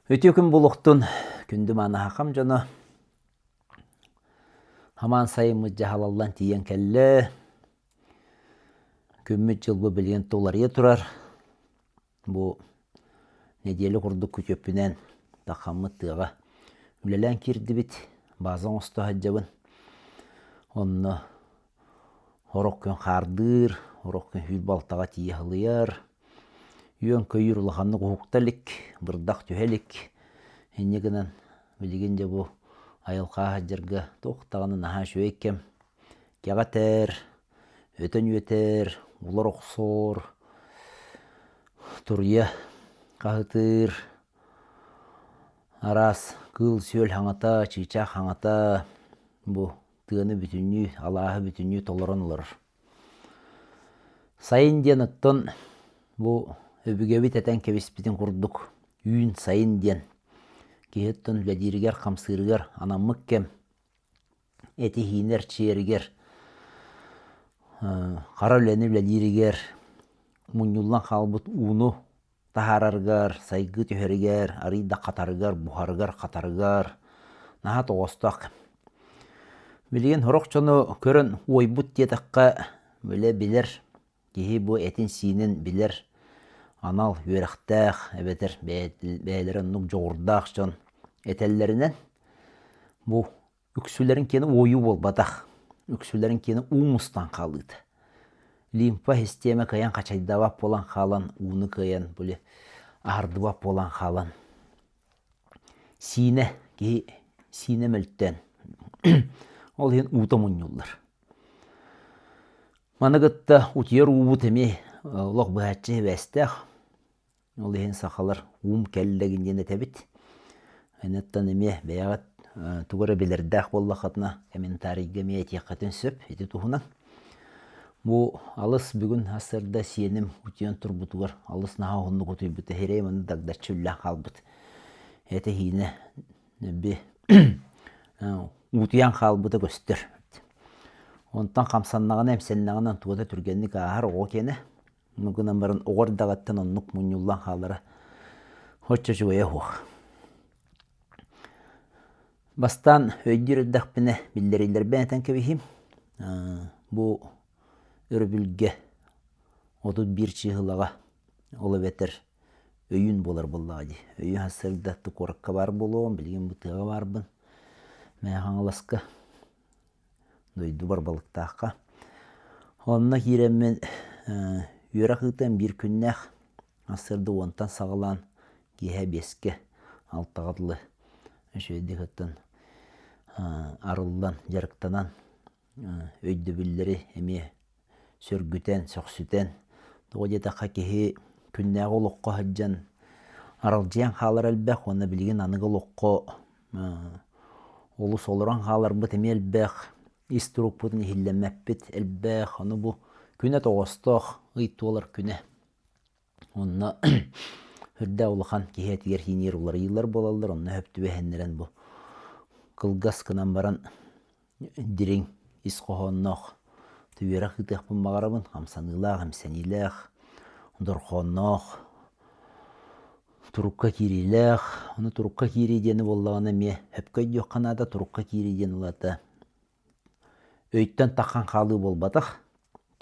Өте күн болуқтun күнді мана хақам жана хаман сайымыз жағалалан тиен кәлі көммет жылбы білген толария тұрар. Бұл неделі құрды күтепінен тақамы тыға үлелен керді бит базан осты хаджабын. Онны хорақ көн қардыр, хорақ көн хүл балтаға тие хылыяр. Үйен көйір ұлағанны құқталік, бұрдақ түйелік. Енегінен білген де бұл айылқа хаджырға тоқтағаны наға шөйеккем. Кеғатер, өтін өтер, олар оқсор, тұрия қағытыр, арас, қыл сөл хаңата, чичақ хаңата, бұл тыны бүтінні, алағы бүтінні толырын олар. Сайын ден ұттын бұл өбігеби тәтен кебеспетін құрдық. Үйін сайын ден. Кейеттін үләдерігер, қамсырығер, анамық кем. Әті хейнер, чиерігер. Қара үләні үләдерігер. Мұнюллан қалбыт уыну тахарарғар, сайғы түйерігер, арыйда қатарығар, бұхарығар, қатарығар. Наға тоғыстақ. Білген хорақ жоны көрін ойбұт детаққа білер. Кейі бұл әтін синін білер. Анал өріқтәқ, әбетер бәлерін нүк жоғырдақ жон әтәлілерінен бұл үксілерін кені ойы бол батақ. Үксілерін кені ұмыстан қалыды. Лимфа система каян қачайдавап болан қалан, уны каян бұлі ардывап болан қалан. Сине, кей сине мүлттен. Ол ең ұты мұнюлар. Манығытта ұтер ұбыт әме олық бұғатшы әбәстәқ. Ол ең сақалар кәлілігінден әтәбіт. Әнеттан әме бәяғат тұғыры білірдәқ боллақатына комментарийге ме әтеқатын сөп, әті тұғынан. Бұл алыс бүгін асырда сенім үтен тұр бұтығыр. Алыс наға ғынны құтой бұты херей мұны дағдатшы үллән қалбыт. Әті хейіне ұтыян қалбыты көстір. Онтан қамсаннағын әмсеннағынан туғыда түргенлік ағар оғы кені. Мүгінен барын оғырдағаттан оннық мұнюллан қалары хоча жуая хоқ. Бастан өйдер өддақ біне білдерейлер бән әтен кәбейхім. Бұл өрбілге 31 чиғылаға олы бәтір өйін болар боллағады. Өйін хасырдатты қорыққа бар болуын, білген бұтыға барбын. Мәйған аласқа дойды бар балықтаққа. Онына кереммен үйірақ ұйтан бір күннәқ асырды онтан сағылан кейе беске алтағадылы өшөйді қыттан арылдан, жарықтанан өйді білдері әме сөргітен, соқсүтен тоғадетаққа кейе күннәғы олыққа хаджан арылжиян қалар әлбәқ, оны білген анығы олыққа олыс олыран қалар бұт әме әлбәқ, иструк бұтын хилләмәппет әлбәқ, оны бұл күнә тоғыстық, ұйты олар күнә. Онына үрдә олыған кейе тегер хинер олар йылар болалар, онына хөпті бәхенлерін бұл. Қылғас кынан баран дирин ис қоғаннақ түйерақ ұтық бұн бағарабын, қамсанылақ, әмсәнилақ, дұрқаннақ, тұрыққа керейлақ. Оны тұрыққа керейдені болағына ме хөпкөй жоққанада тұрыққа керейден олады. Өйттен таққан қалы бол батақ.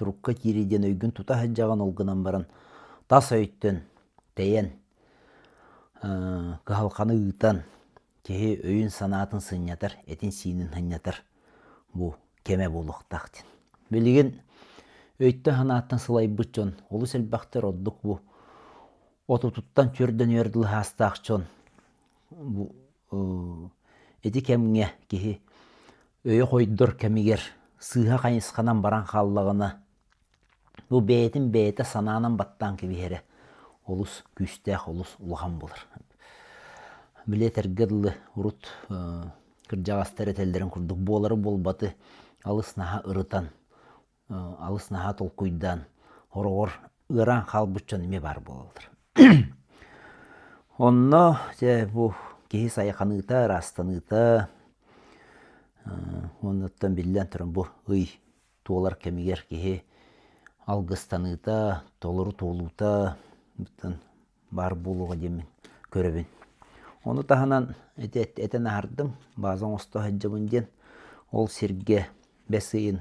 Тұрыққа керейден өйгін тұта хаджаған олғынан баран тас өйттен тәйен қағалқаны ұйтан кеге өйін санатын сынятар, әтін синін ханятар. Бұл кеме болуқтақтын. Білген өйтті ханаттан сылай бұтчон, олы сәлбақтар оддық бұл. Отутуттан көрден өрділ хастақчон. Әті кәміңе кеге өйі қойдыр кәмігер сыға қайысқанан баран қаллағына. Бұл бәйтін бәйті сананан баттан кебехері. Олыс күстәқ, олыс ұлған болыр. Білетергірлі ұрут кіржағастар әтелдерін күрдік болары болбаты алыс наға ұрытан, алыс наға толқуйдан, орғыр ұран қалбытчан ме бар болалыр. Онны бұл кейі сайқаныта, растаныта, онныттан білден тұрын бұл ұй туолар кәмігер кейі алғыстаныта, толыры толута бар болуға демен көребін. Onu tahanan eten ardım. Bazan osto hacjabın den. Ol sirge besiyin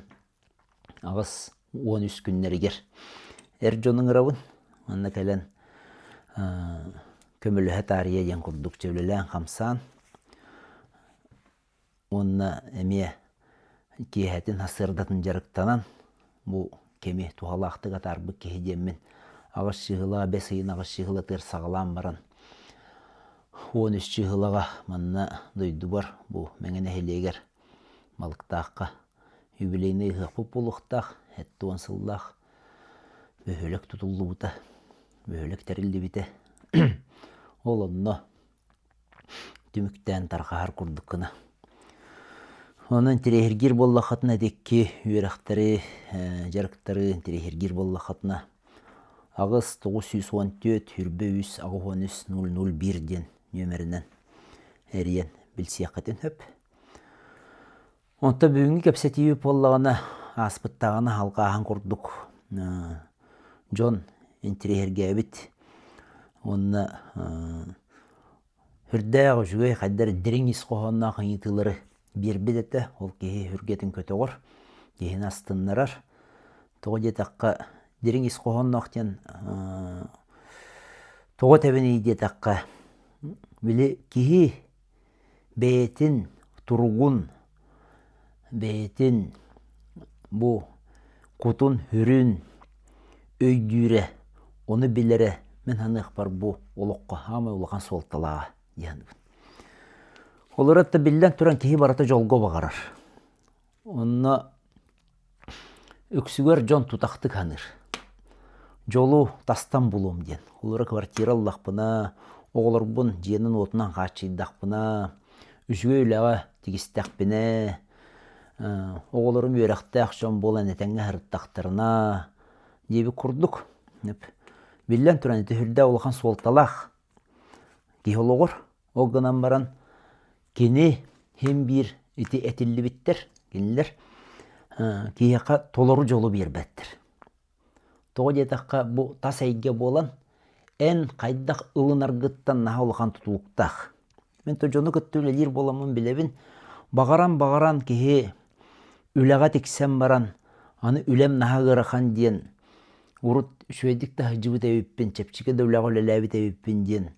ağız 13 günleriger. Erjonun ıravın. Anna kelen kömülühe tariye yen kurduk çevlelen hamsan. Onna emiye kiyetin hasırdatın jarıktanan bu kemi tuhalaqtı qatar bu kihijemmin ağız şıhıla besiyin ağız şıhıla tır sağlam baran 13 şıhılaga manna duydu var bu mengene heleger malıktaqqa юбилейный hıqpı buluqtaq etti onsıllaq böhölek tutuldu buta böhölek terildi bite olonno tümükten tarqahar kurdukuna onun tirehirgir bollaqatına dekki üyerekteri jarıktары tirehirgir bollaqatına ağız 914 hürbe 100 ağız 001 den nömerinden eriyen bilsiyaqатын höp. Onta бүгінгі кәпсетейі боллағына аспыттағына халқахан құрдық. Джон интерегерге әбіт. Онына хүрдәғі жүгей қайдар діріңіз қоғанына қыңытылары бербет әті. Ол кейі хүргетін көті ғыр. Кейін астынларар. Тоғы детаққа діріңіз қоғанына қтен тоғы тәбіні детаққа білі кейі бәйтін тұрғын бәйтін bu kutun hürün öydüre onu bilere men hanıq бар bu oluqqa hama ulaqan soltalağa yani. Olarak da bilden turan kehi barata jolgo bağarar. Onna öksüger jon tutaqtık hanır. Jolu tastan bulum den. Olarak kvartirallaq buna oğlar bun jenin otundan qaçıydaq buna üsüge ülağa tigistaq bine oğullarım yörekte akşam bolan etenge hırttaqtırına debi kurduk. Billen turan eti hürde olağan soltalaq gihologur. O gınan baran kini hem bir eti etilli bittir. Giniler kiyaka toloru jolu bir bettir. Toğu jetaqqa bu tas eyge bolan en qaydaq ılın argıttan naha olağan tutuluqtaq. Men tojonu kıttülelir bolamın bilebin bağaran kihi ülağa teksen baran, anı ülem naha gırakan diyen, urut şöydik de hıcıbı tevipin, çepçike de ulağa lelâbi tevipin diyen,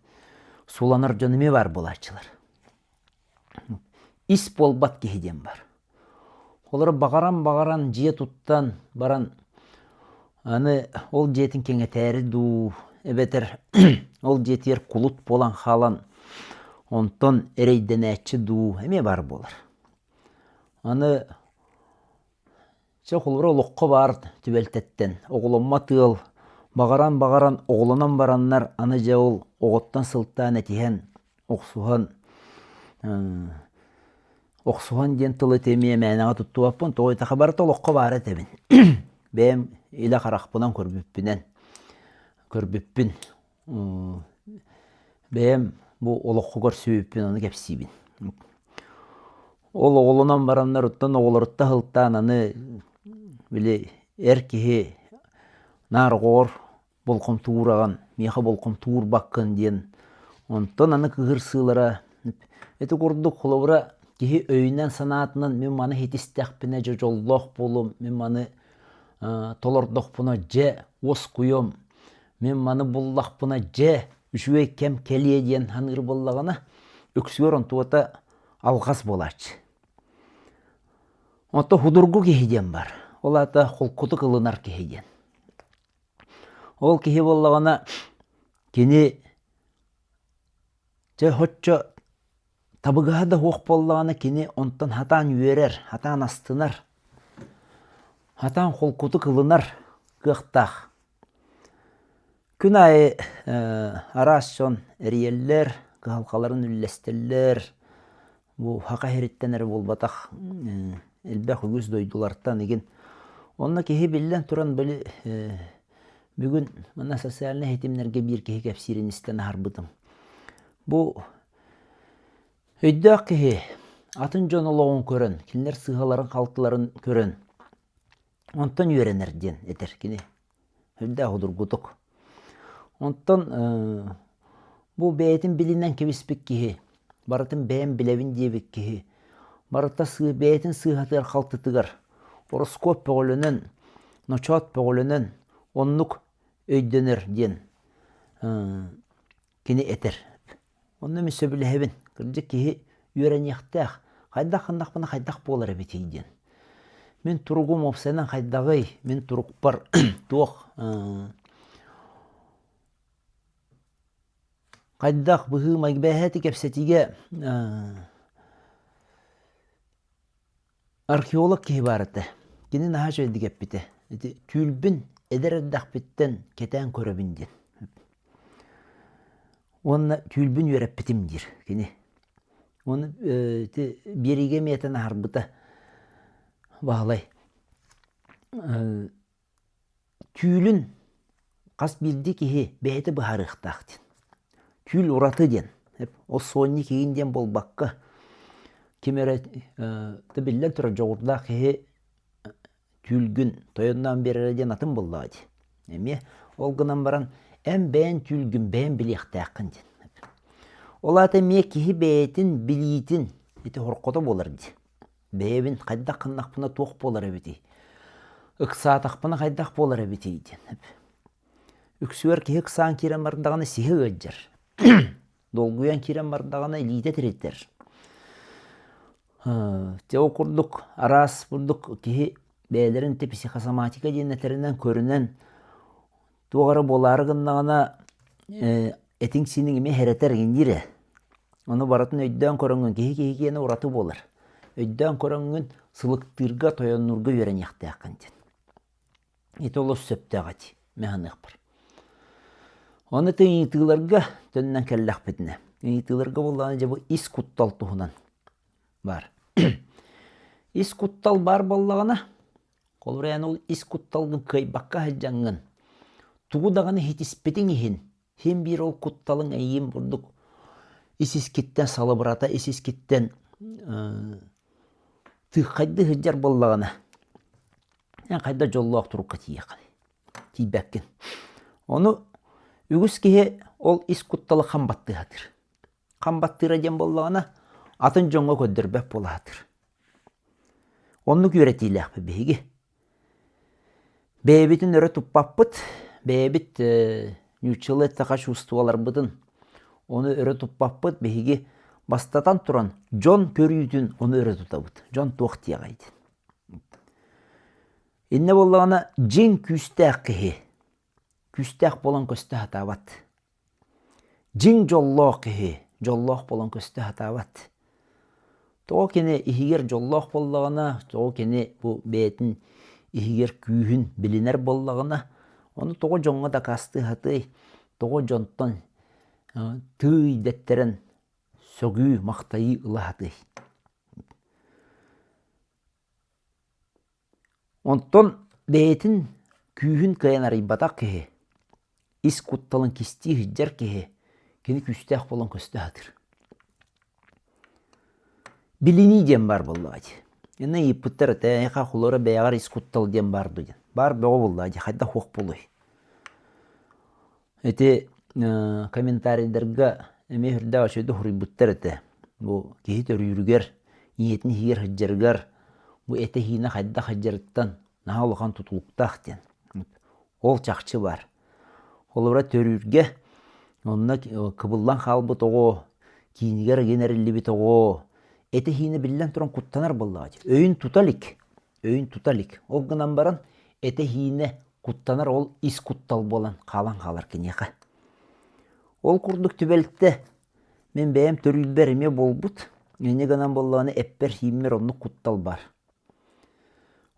sulanar canımı var bulaçılar. İs bolbat kihiden var. Oları bağaran ciye tuttan baran, anı ol ciyetin kenge teri du, ebeter ol ciyet yer kulut bolan halan, ondan ereyden etçi du, eme var bolar. Anı Çakulura loqqa var tübeltetten. Oğulunma tığıl. Bağaran oğulunan baranlar anı jaul oğuttan sılttan etihen oqsuhan den tılı temiye mənağa tuttu vapın. Toğu taxabarata loqqa var etebin. Benim ila qaraqpınan körbüppün. Benim bu oloqqu gör sübüppün onu kepsibin. Ol oğulunan baranlar uttan oğulurutta hılttan anı bile erkeği nargor bolqom tuğrağan, miyaqa bolqom tuğur bakkın diyen. Ondan anı kıgır sığılara. Eti kurduk kulabıra kehi öyünden sanatının men manı hetistak bine jolloq bolum, men manı tolordoq buna je os kuyum, men manı bullaq buna je üçüge kem keliye diyen hanır bollağına öksüyor on tuğata alğas bolaç. Ondan hudurgu kehiden var. Ola da holkutu kılınar kehiden. Ol kehi bollağına kini hoçça tabıgaha da hoq bollağına kini ondan hatan yüerer, hatan astınar. Hatan holkutu kılınar kıhtaq. Gün ayı araşon eriyeller, kıhalkaların üllesteller. Bu haqa heritten eri bolbataq elbaq ügüz doydulardan egin. Onna kehi billen turan böyle bugün mana sosyalne hetimlerge bir kehi kepsirin isten harbıdım. Bu öydaq kehi atın jonoluğun körün, kinler sığaların kaltıların körün. Ondan öğrenirden eter kini. Öydaq odur guduk. Ondan Bu beytin bilinden kebispik kihi. Baratın beğen bilevin diyebik kihi. Baratta beytin sığhatıgar kaltıtıgar. Horoskop boğulunun, noçot boğulunun, onluk öйдөнөр diyen kini eter. Onu müsöbülü hevin. Kırcık kihi yören yaktağ. Haydak hındak bana haydak boğular ebeti diyen. Мен тургум опсенен хайдагый, мен турукпар туох. Хайдак быһы майбэхэти кепсетиге археолог киһи барыты. Кини наһа сөйди кеппите. Түлбүн эдердак биттен кетен көрөбүнден. Онна түлбүн йөрөппитим дир. Кини. Оны бериге метен арбыта. Bağlay. Tüylün kas bildi ki beyte baharıqtaqtın. Tüйл uratı den. Hep o sonni kiyinden bol bakka. Kimere tabilla tura joğurdaq ki tüylgün toyundan bererden atın bolladı. Emi olgunan baran en beğen tüylgün beğen biliqtaqın den. Olata me ki beytin biliyitin eti horqota bolardı. Бәйбін қайдақ қындақ бұна тоқ болар әбеті. Үксатақ бұна қайдақ болар әбеті. Үксуер ке үксаан керен бардағаны сихі өджер. Долгуян керен бардағаны лейте тіреттер. Тео құрдық, арас бұрдық ке бәйлерін те психосоматика денетерінен көрінен туғары болары қындағына әтің сенің еме хәрәтер гендері. Оны баратын өйден көрінген ке-ке-кені ұраты болар. Өйден көріңін сылықтырға тойоннурға өрен яқты ақын ден. Ет олы сөпті ағады, мәғанық бар. Оны түйітілерге төннен кәлләқ бітіне. Түйітілерге болғаны жабы ис құттал тұғынан бар. Ис құттал бар болғаны, қолыраян ол ис құтталдың көйбаққа әджаңын. Туғудағаны хетіспетін ехін. Хем бір ол құтталың әйім бұрдық. Исіскеттен салы бұрата, исіскеттен қайды хыджар боллағана. Қайда жоллуақ тұрыққа тиеқаны. Тейбәккен. Оны үгіс кеге ол ис құтталы қамбатты хатыр. Қамбаттыра ден боллағана атын жоңға көддірбәк бола хатыр. Оны көретейләқ бәбеге. Бәбетін өрі тұппаппыт. Бәбіт нючылы тақаш ұстуалар бұдын. Оны өрі тұппаппыт бәбеге бастатан тұран жон көрүйітін оны өрі тұтабыд. Жон тоқ тияғайды. Инне болағана жен күстәқ кеге. Күстәқ болан көсті хатабат. Жен жоллоқ кеге. Жоллоқ болан көсті хатабат. Тоғы кені ихигер жоллоқ болағана, тоғы кені бұл бәйтін ихигер күйін білінер болағана, оны тоғы жонға да қасты хаты, тоғы жонттан түй дәттерін sögü maqtayı ılahadı. Ondan beytin kühün kayan araybadak kehe. İs kuttalın kisti hıccar kehe. Keni küstah bolan köstahadır. Bilini diyen var vallahi. Yine yıpıtır te yaka xulara beyagar is kuttal diyen var diyen. Var beğo vallahi. Hayda hoq buluy. Ete komentariylerge Eme hürde aşağıda huributlar ete. Bu kehit örüyürger, niyetini hiyer hıccargar. Bu ete hine hayda hıccarıttan naha olağan tutuluktaq den. Ol çakçı var. Olavra törüyürge, onunla kıbıllan halbıt oğu, kiyiniger generilli bit oğu. Ete hine billen turan kuttanar ballağı. Öğün tutalik. Öğün tutalik. Ol gınan baran ete hine kuttanar ol is kuttal bolan kalan kalar kenyaka. Ol kurduk tübelikte men beyem törülberime bolbut. Ene ganan bollağını epper himmer onu kuttal bar.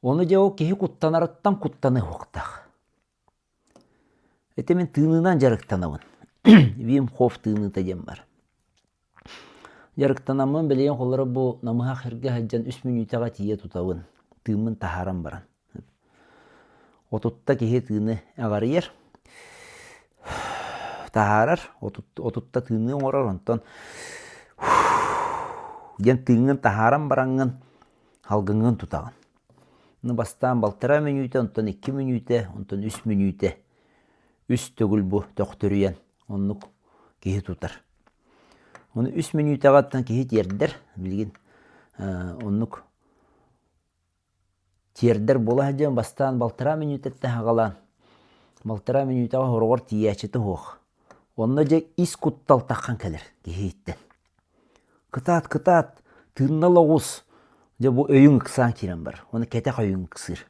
Onu ja o kehi kuttanarıttan kuttanı hoqtaq. Ete men tığınından jarıktanamın. Wim Hof tığını tajem bar. Jarıktanamın bileyen kolları bu namıha xirge hajjan 3 minutaga tiye tutawın. Tığımın taharan baran. Otutta kehi tığını agarı yer. Taharar, otutta tığını orar ondan. Gen tığının taharan barangın halgıngın tutağın. Bastan baltıra minüte, ondan 2 minüte, ondan 3 minüte. Üst tögül bu doktoruyen. Onluk киһи тутар. Оны 3 минутагаттан киһи тиердер билгин. Оннук тиердер була жан бастан балтыра минутетте хагалан. Балтыра минутага хоргор тиячети хуох. Онно же ис куттал таккан келер киһииттен. Кытат, тыыннал оҕус. Же бу өйүң ыксаан кирен бар. Оны кетек өйүң ыксыр.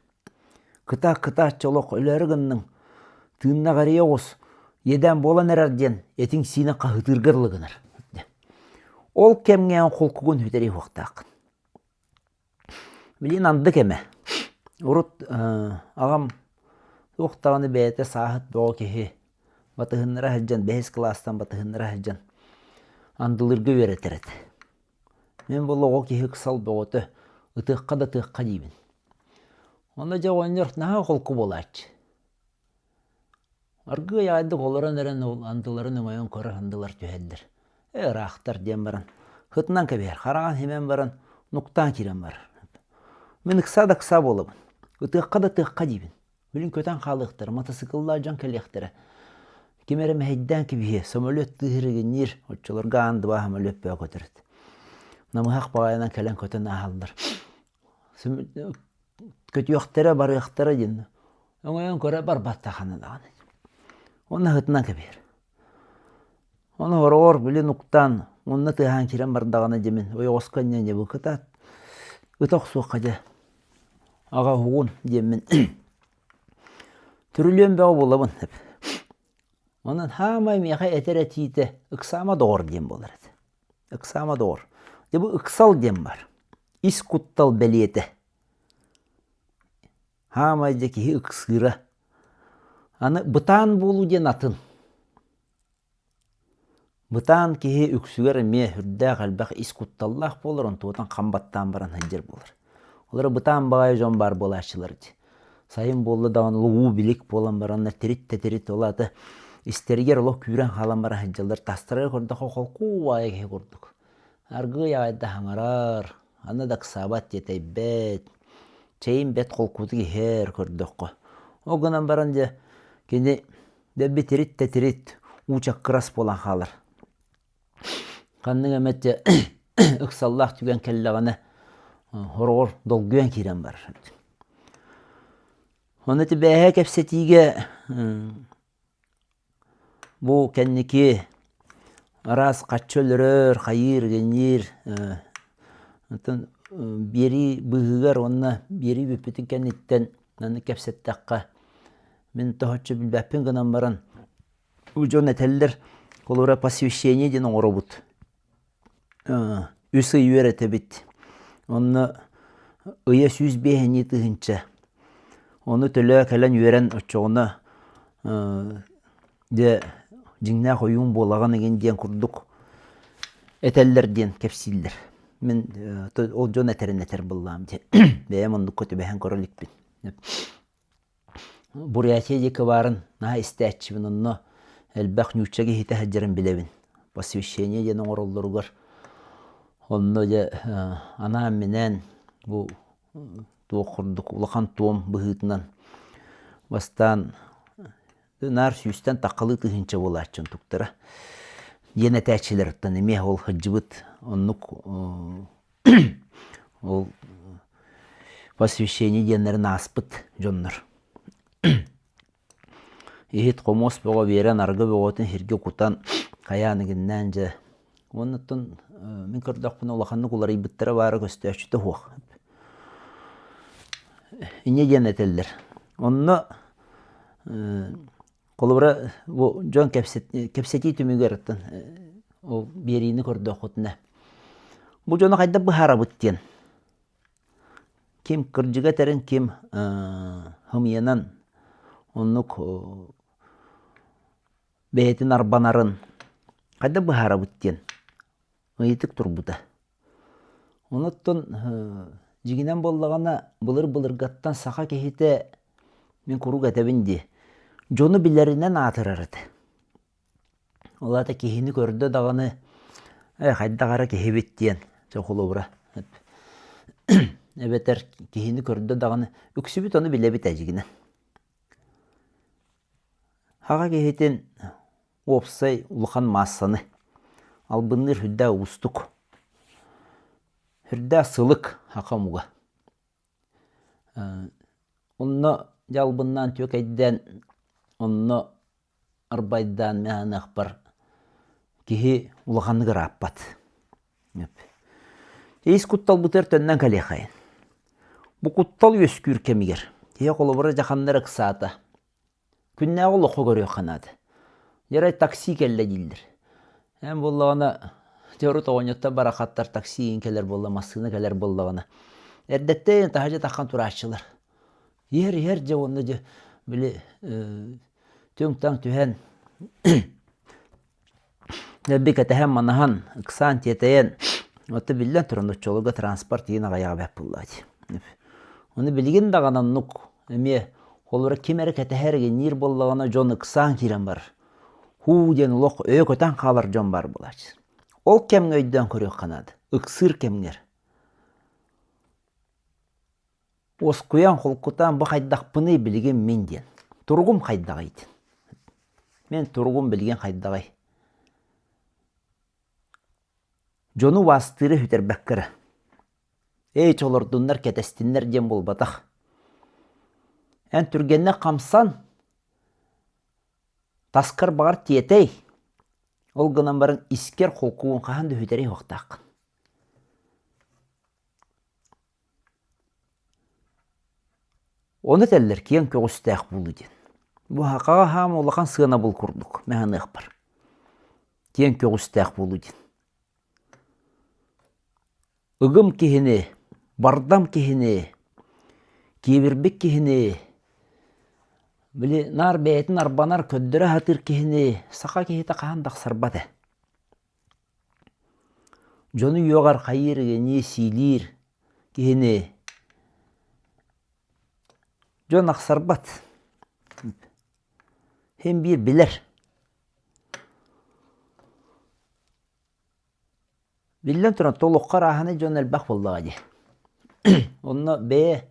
Кытат чолок өлөрү гынның. Тыынна гария оҕус. Еден болан эрарден этиң сине кахытыргырлыгынар. Ол кемген холкугун хүтери хуактаакын. Билин анды кеме. Урут агам уктаганы бәйте саахыт боо киһи. Батыһыннара хаджан 5 класстан батыһыннара хаджан. Андылыргы өретерет. Мен бұл оғы киһи кысал боғыты ытыққа да тыққа дейбін. Оны жа ойныр наға қолқы болач. Аргы яйды қолыран әрін андыларын өңайын көрі андылар түйәддір. Рақтар дем баран. Хытынан кәбер, қараған хемен баран, нұқтан керен бар. Мен ықса да қыса болыбын. Ытыққа да тыққа дейбін. Білін көтен қалықтыр, мотоциклла жан кәлектірі. Кемері мәйден кебе, самолет тыгырыгыннер, отчыларға анды ба самолет бөе көтірді. Намыхақ бағайынан кәлен көтен ағалдар. Көтіяқтары бар яқтары дейін. Оңайын көрі бар баттақаны дағаны. Оны ғытынан кебер. Оны орғыр білін ұқтан, оны тыған керен бардағаны демен. Ой осқаннен не бұл кытат. Үтақ суыққа де. Аға хуғын демен. Түрілен бәу болабын. Onun hamay meğe etere tiyte ıksama doğru diyem bolar. Iksama doğru. De bu ıksal diyem var. İskuttal beliyete. Hamay deki ıksıra. Anı bıtan bulu diyen atın. Bıtan ki üksüger me hürde kalbak iskuttallah bolur. On tuğdan kambattan baran hıcır bolur. Olara bıtan bağay jon bar bolaşçılardı. Sayın bollu dağın luğu bilik bolan baranlar terit oladı. İsterger olaq küren halamara hıcılır. Tastırır kurduk oqolku ayı kurduk. Argı yağayda hangarar. Anı da kısabat yetey bet. Çeyin bet kolkudu her kurduk. O günden barınca kendi debbi terit. Uçak kıras bolan halar. Kanның emetçe ıksallah tügen kellağını horgor dolgüyen kiren var. Onu da behe kepsetiğe bu kendiki aras kaçölürür, hayır genir. Biri bıhıgar onna biri büpütün kenditten nanı kepsettakka. Men tohutçu bilbäppin gınan baran. Ujon eteller kolora pasivişeniye denen orobut. Üsü yüerete bit. Onu ıya süz beheni tıhınca. Onu tölö kelen yüeren uçoğuna de jinna koyun bolağan egen diyen kurduk. Eteller diyen kepsiller. Men o jon eterin eter bullam diye. Beyem onu kötü behen korolik bin. Buraya deki varın naha isteçi bin onu elbaq nüçege hite hacırın bilevin. Pasivişeniye denen orollarıgar. Onu da anam menen bu kurduk ulaqan tuğum bıhıtından bastan nar süsten taqalı tıhınca bolaçın tuktara. Yine təçiler atan emeh ol hıcıbıt onluk ol посвящение денlerin aspıt jonlar. Ehit komos boğa veren argı boğatın hirge kutan kayanıgından ja. Onutun min kırdaqpın ulaqanı kulları bittire var gösterçte hoq. İnye geneteller. Onu kolubra bu jon kepseti tümügertin. O birini gördü okutna. Bu jonu qayda bıhara bıttien. Kim kırcıga terin kim hımyanan onluk behetin arbanarın qayda bıhara bıttien. Oyıtık turbuda. Onutun jiginen bollagana bılır gattan sağa kehite men kuru gatebindi. Jonu bilerinden atırardı. Ola da kehini gördü dağını hayda gara kehibit diyen. Çoğulubra. Ebeter kehini gördü dağını üksübüt onu bilebit ajiginen. Haga kehitin опсай улахан массаны. Албынныр хүдді ұстық. Хүрдә сылык хақамуға. Онны жалбыннан төкәйден, онны арбайдан мәғаны ақпар кихи улағаны ғыраппат. Ейс құттал бұтыр төннен кәле қайын. Бұ құттал өскүр кемігер. Тее қолы бұры жақанлары қысаты. Күнне қолы қоғыры қанады. Ярай такси кәлі дейілдір. Әм болағына теору тоғынетті барақаттар таксиін кәлер болла, масыны кәлер болағына. Әрдеттен тағажа таққан тұрашчылар. Ер же оны же білі төң-таң түхен Нәббек әтәһәм манахан ықсан тетәйен оты білден тұрын ұтчолыға транспорт ең ағаяға бәп бұллады. Оны білген дағанан нұқ әме қолыра кемәрі кәтәхәрге нер боллағына жон ықсан керен бар. Ху ден ұлық өй көтен қалар жон бар бұлады. Ол кәмге өйден көрек қанады. Үксір кәмгер. Ос қоян қолқытан бұл қайдақпыны білген мен ден. Тұрғым қайдағайден. Мен тұрғым білген қайдағай. Жону вастыры хүтер бәккірі. Эй чолырдынлар кәтәстінлер ден бол батақ. Ән түргенне қамсан, таскар бағар тиетей. Ол ғынан барын искер қолқуын қағанды хүтері оқтақ. Оны тәлілер кейін көғістәқ бұлы ден. Бұл хақаға хам олақан сығына бұл күрдік. Мәғаны ұқпар. Кейін көғістәқ бұлы ден. Үгім кехіне, бардам кехіне, кебірбек кехіне, білі нар бәйтін арбанар көддірі хатыр кехіне, сақа кехеті қағандақ сарбады. Жоны йоғар қайыр гене силир кехіне, жон ақсарбат. Хем бір білер. Білден тұран толыққар ағаны жон әлбәқ болдыға де. Онына бәе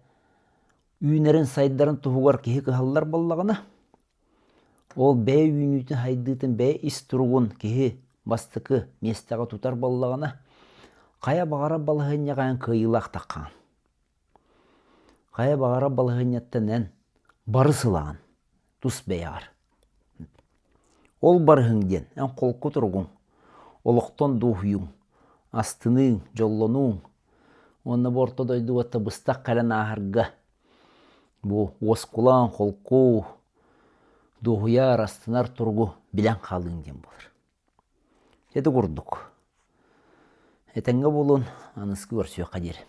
үйінерін сайдарын тұғығар кеге қығалар болдығына. Ол бәе үйінетін хайдытын бәе іс тұрғын кеге бастықы местаға тұтар болдығына. Қая бағара балығын яғайын қиылақ таққан. Қая бағара балығын яттан ән бары сылаған. Тұс бәе ағар. Ол барығын ден ән қолқы тұрғын. Олықтан дұғыйың. Астының, жоллануң, оны бортада өйді бұстақ қалан ағырға. Бұл осқылан, қолқу, дұғыяр, астынар тұрғы білән қалың ден болыр. Еді құрдық. Әтәңгі болын, анысқы көрсеу қадер.